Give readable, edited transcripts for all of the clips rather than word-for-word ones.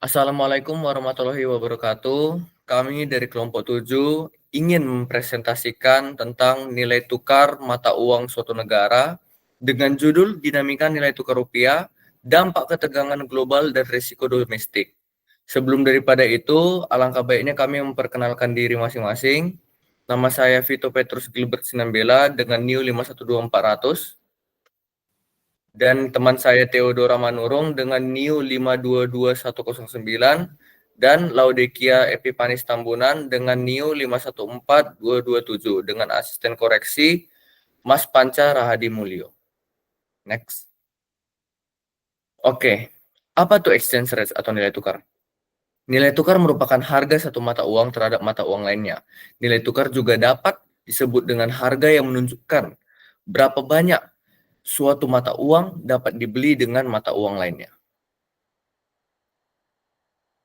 Assalamualaikum warahmatullahi wabarakatuh. Kami dari kelompok 7 ingin mempresentasikan tentang nilai tukar mata uang suatu negara dengan judul Dinamika Nilai Tukar Rupiah, Dampak Ketegangan Global dan Risiko Domestik. Sebelum daripada itu, alangkah baiknya kami memperkenalkan diri masing-masing. Nama saya Vito Petrus Gilbert Sinambela dengan NIU 512400. Dan teman saya Theodora Manurung dengan NIU 522109 dan Laudekia Epipanis Tambunan dengan NIU 514227 dengan asisten koreksi Mas Panca Rahadi Mulyo. Next. Oke, apa tuh exchange rate atau nilai tukar? Nilai tukar merupakan harga satu mata uang terhadap mata uang lainnya. Nilai tukar juga dapat disebut dengan harga yang menunjukkan berapa banyak suatu mata uang dapat dibeli dengan mata uang lainnya.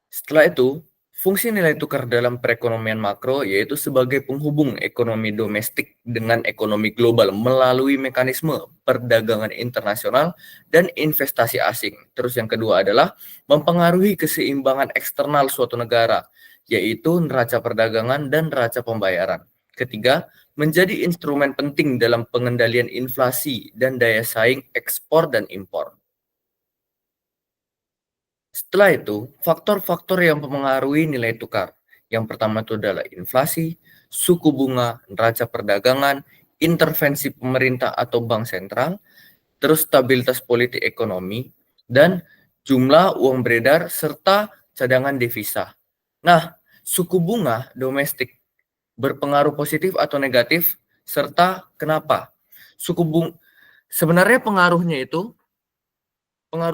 Setelah itu, fungsi nilai tukar dalam perekonomian makro yaitu sebagai penghubung ekonomi domestik dengan ekonomi global melalui mekanisme perdagangan internasional dan investasi asing. Terus yang kedua adalah mempengaruhi keseimbangan eksternal suatu negara, yaitu neraca perdagangan dan neraca pembayaran. Ketiga, menjadi instrumen penting dalam pengendalian inflasi dan daya saing ekspor dan impor. Setelah itu, faktor-faktor yang mempengaruhi nilai tukar. Yang pertama itu adalah inflasi, suku bunga, neraca perdagangan, intervensi pemerintah atau bank sentral, terus stabilitas politik ekonomi, dan jumlah uang beredar serta cadangan devisa. Nah, suku bunga domestik berpengaruh positif atau negatif serta kenapa? Sebenarnya pengaruh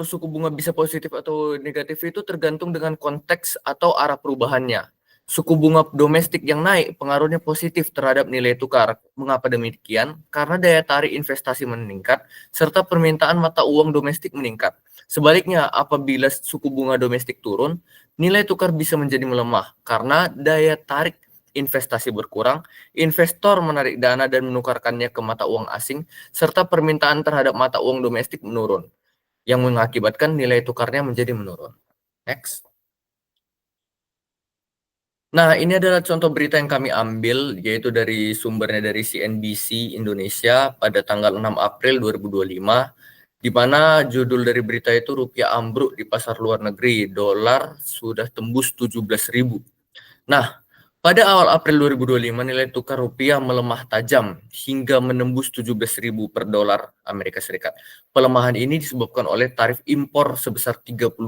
suku bunga bisa positif atau negatif itu tergantung dengan konteks atau arah perubahannya. Suku bunga domestik yang naik pengaruhnya positif terhadap nilai tukar. Mengapa demikian? Karena daya tarik investasi meningkat serta permintaan mata uang domestik meningkat. Sebaliknya, apabila suku bunga domestik turun, nilai tukar bisa menjadi melemah karena daya tarik investasi berkurang, investor menarik dana dan menukarkannya ke mata uang asing, serta permintaan terhadap mata uang domestik menurun, yang mengakibatkan nilai tukarnya menjadi menurun. Next. Nah, ini adalah contoh berita yang kami ambil, yaitu dari sumbernya dari CNBC Indonesia pada tanggal 6 April 2025, di mana judul dari berita itu rupiah ambruk di pasar luar negeri, dolar sudah tembus 17.000. Nah, pada awal April 2025, nilai tukar rupiah melemah tajam hingga menembus 17.000 per dolar Amerika Serikat. Pelemahan ini disebabkan oleh tarif impor sebesar 32%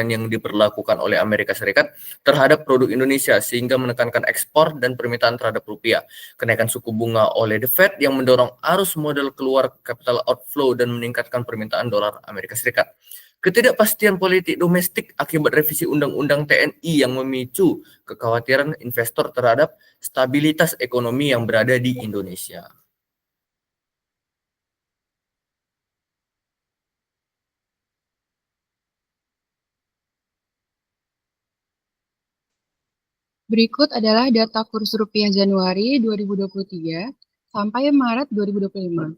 yang diberlakukan oleh Amerika Serikat terhadap produk Indonesia sehingga menekankan ekspor dan permintaan terhadap rupiah. Kenaikan suku bunga oleh The Fed yang mendorong arus modal keluar capital outflow dan meningkatkan permintaan dolar Amerika Serikat. Ketidakpastian politik domestik akibat revisi Undang-Undang TNI yang memicu kekhawatiran investor terhadap stabilitas ekonomi yang berada di Indonesia. Berikut adalah data kurs rupiah Januari 2023 sampai Maret 2025.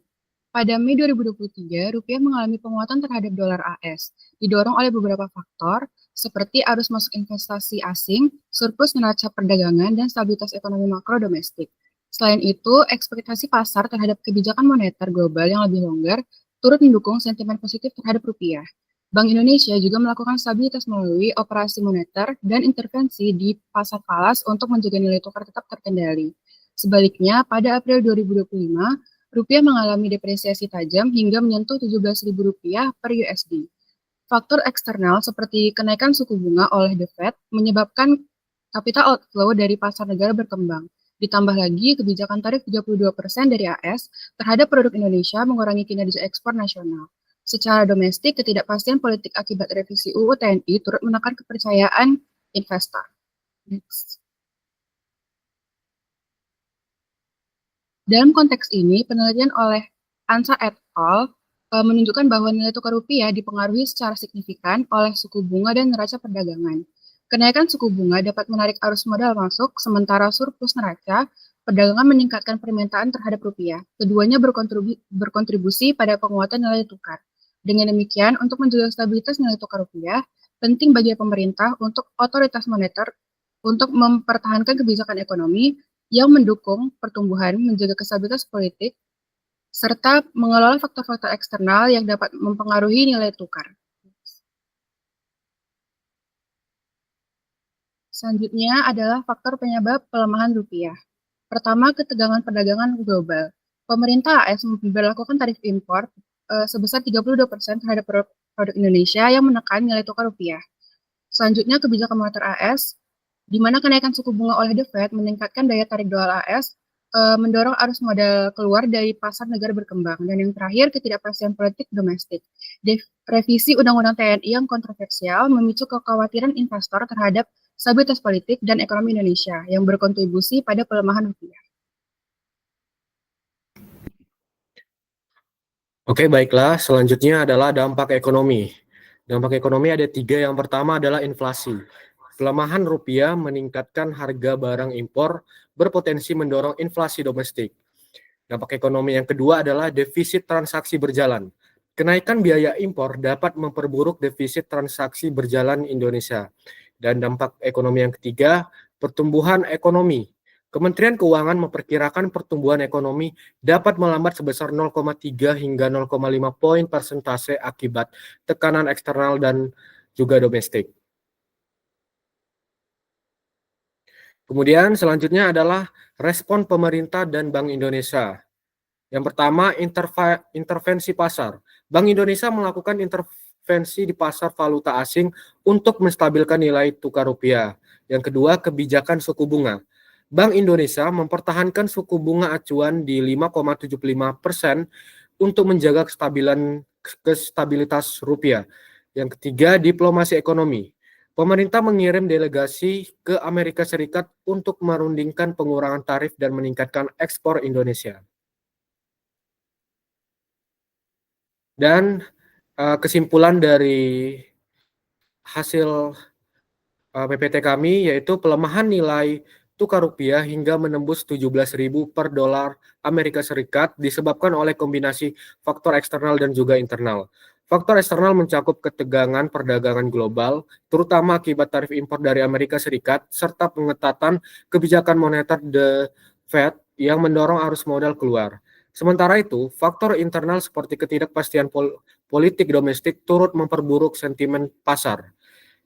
Pada Mei 2023, rupiah mengalami penguatan terhadap dolar AS, didorong oleh beberapa faktor seperti arus masuk investasi asing, surplus neraca perdagangan, dan stabilitas ekonomi makro domestik. Selain itu, ekspektasi pasar terhadap kebijakan moneter global yang lebih longgar turut mendukung sentimen positif terhadap rupiah. Bank Indonesia juga melakukan stabilitas melalui operasi moneter dan intervensi di pasar falas untuk menjaga nilai tukar tetap terkendali. Sebaliknya, pada April 2025, rupiah mengalami depresiasi tajam hingga menyentuh Rp17.000 per USD. Faktor eksternal seperti kenaikan suku bunga oleh The Fed menyebabkan capital outflow dari pasar negara berkembang. Ditambah lagi kebijakan tarif 32% dari AS terhadap produk Indonesia mengurangi kinerja ekspor nasional. Secara domestik, ketidakpastian politik akibat revisi UU TNI turut menekan kepercayaan investor. Next. Dalam konteks ini, penelitian oleh Ansa et al. Menunjukkan bahwa nilai tukar rupiah dipengaruhi secara signifikan oleh suku bunga dan neraca perdagangan. Kenaikan suku bunga dapat menarik arus modal masuk, sementara surplus neraca perdagangan meningkatkan permintaan terhadap rupiah. Keduanya berkontribusi pada penguatan nilai tukar. Dengan demikian, untuk menjaga stabilitas nilai tukar rupiah, penting bagi pemerintah untuk otoritas moneter untuk mempertahankan kebijakan ekonomi yang mendukung pertumbuhan, menjaga stabilitas politik, serta mengelola faktor-faktor eksternal yang dapat mempengaruhi nilai tukar. Selanjutnya adalah faktor penyebab pelemahan rupiah. Pertama, ketegangan perdagangan global. Pemerintah AS memberlakukan tarif impor sebesar 32% terhadap produk Indonesia yang menekan nilai tukar rupiah. Selanjutnya, kebijakan moneter AS, di mana kenaikan suku bunga oleh The Fed meningkatkan daya tarik dolar AS, mendorong arus modal keluar dari pasar negara berkembang. Dan yang terakhir, ketidakpastian politik domestik. Revisi Undang-Undang TNI yang kontroversial memicu kekhawatiran investor terhadap stabilitas politik dan ekonomi Indonesia yang berkontribusi pada pelemahan rupiah. Oke, baiklah. Selanjutnya adalah dampak ekonomi. Dampak ekonomi ada 3. Yang pertama adalah inflasi. Pelemahan rupiah meningkatkan harga barang impor, berpotensi mendorong inflasi domestik. Dampak ekonomi yang kedua adalah defisit transaksi berjalan. Kenaikan biaya impor dapat memperburuk defisit transaksi berjalan Indonesia. Dan dampak ekonomi yang ketiga, pertumbuhan ekonomi. Kementerian Keuangan memperkirakan pertumbuhan ekonomi dapat melambat sebesar 0,3 hingga 0,5 poin persentase akibat tekanan eksternal dan juga domestik. Kemudian selanjutnya adalah respon pemerintah dan Bank Indonesia. Yang pertama, intervensi pasar. Bank Indonesia melakukan intervensi di pasar valuta asing untuk menstabilkan nilai tukar rupiah. Yang kedua, kebijakan suku bunga. Bank Indonesia mempertahankan suku bunga acuan di 5,75% untuk menjaga stabilitas rupiah. Yang ketiga, diplomasi ekonomi. Pemerintah mengirim delegasi ke Amerika Serikat untuk merundingkan pengurangan tarif dan meningkatkan ekspor Indonesia. Dan kesimpulan dari hasil PPT kami yaitu pelemahan nilai tukar rupiah hingga menembus 17.000 per dolar Amerika Serikat disebabkan oleh kombinasi faktor eksternal dan juga internal. Faktor eksternal mencakup ketegangan perdagangan global, terutama akibat tarif impor dari Amerika Serikat, serta pengetatan kebijakan moneter The Fed yang mendorong arus modal keluar. Sementara itu, faktor internal seperti ketidakpastian politik domestik turut memperburuk sentimen pasar.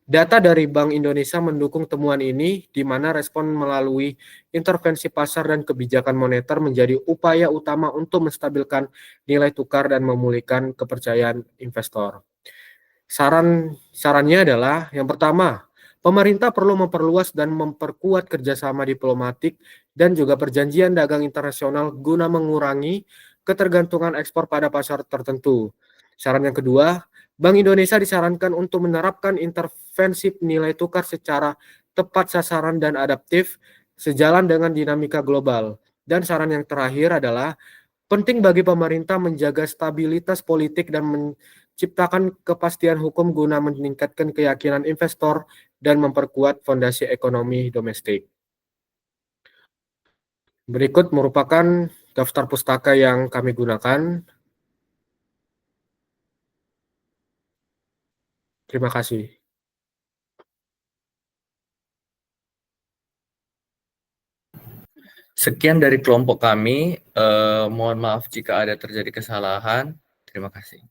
Data dari Bank Indonesia mendukung temuan ini, di mana respon melalui intervensi pasar dan kebijakan moneter menjadi upaya utama untuk menstabilkan nilai tukar dan memulihkan kepercayaan investor. Sarannya adalah yang pertama, pemerintah perlu memperluas dan memperkuat kerjasama diplomatik dan juga perjanjian dagang internasional guna mengurangi ketergantungan ekspor pada pasar tertentu. Saran yang kedua, Bank Indonesia disarankan untuk menerapkan intervensi nilai tukar secara tepat sasaran dan adaptif sejalan dengan dinamika global. Dan saran yang terakhir adalah penting bagi pemerintah menjaga stabilitas politik dan menciptakan kepastian hukum guna meningkatkan keyakinan investor dan memperkuat fondasi ekonomi domestik. Berikut merupakan daftar pustaka yang kami gunakan. Terima kasih. Sekian dari kelompok kami. Mohon maaf jika ada terjadi kesalahan. Terima kasih.